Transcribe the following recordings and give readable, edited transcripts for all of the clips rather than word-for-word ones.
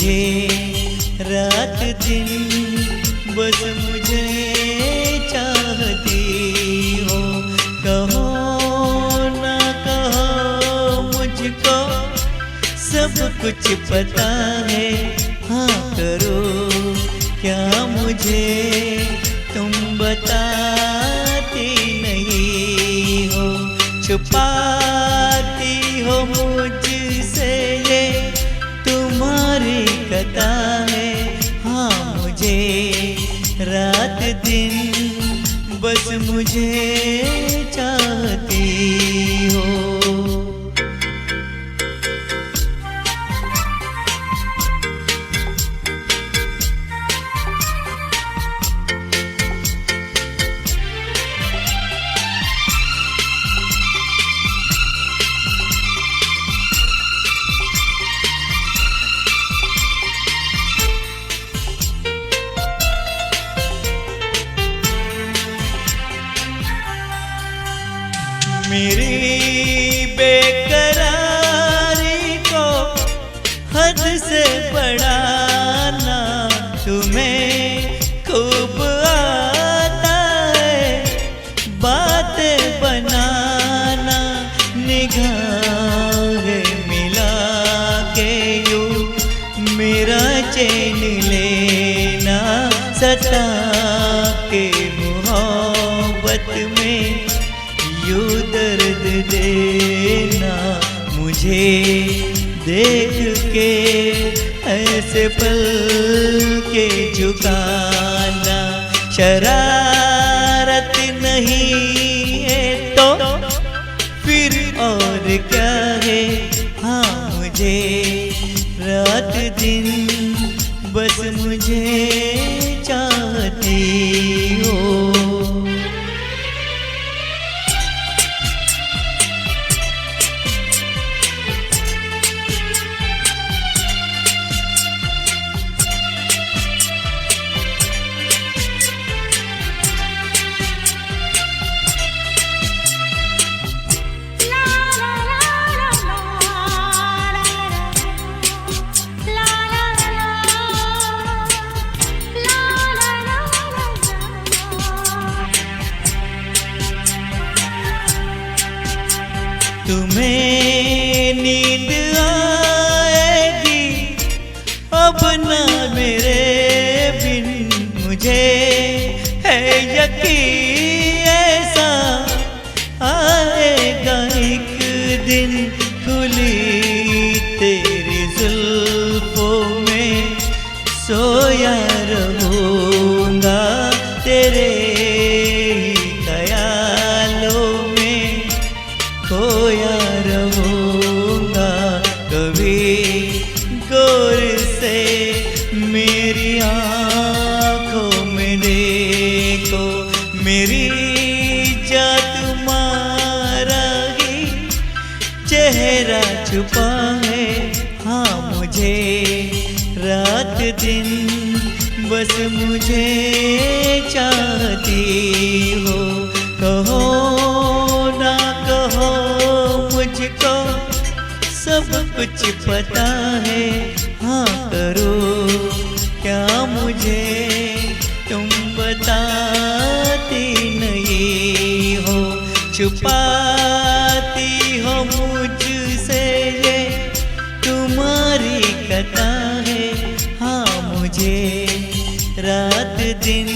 मुझे रात दिन बस मुझे चाहती हो। कहो ना कहो मुझको सब कुछ पता है। हाँ करो क्या मुझे तुम बताती नहीं हो। छुपाती हो मुझसे ये तुम्हारी कथा है। हाँ मुझे रात दिन बस मुझे चाहती हो। मेरी बेकरारी को हद से बढ़ाना तुम्हें खूब आता है। बातें बनाना निगाहें मिला के यूं मेरा चैन लेना सता के मोहब्बत में यूं दर्द देना। मुझे देख के ऐसे पल के झुकाना शरारत नहीं है तो फिर और क्या है। हाँ मुझे रात दिन बस मुझे चाहती हो। तुम्हें नींद आएगी अब ना मेरे बिन। मुझे है यकीन ऐसा आएगा एक दिन। खुली तेरी जुल्फों में सोया रहूँगा तेरे ख्यालों में खोया रहूँगा। कभी गौर से मेरी आँखों में देखो मेरी जात मारा ही चेहरा छुपा है। हाँ मुझे रात दिन बस मुझे चाहती हो। कहो ना कहो मुझको सब कुछ पता है। हाँ करो क्या मुझे तुम बताती नहीं हो। छुपाती हो मुझसे ये तुम्हारी कथा है। हाँ मुझे रात दिन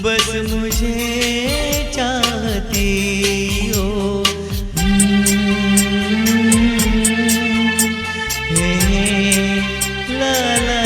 बस मुझे चाहती हो। ला ला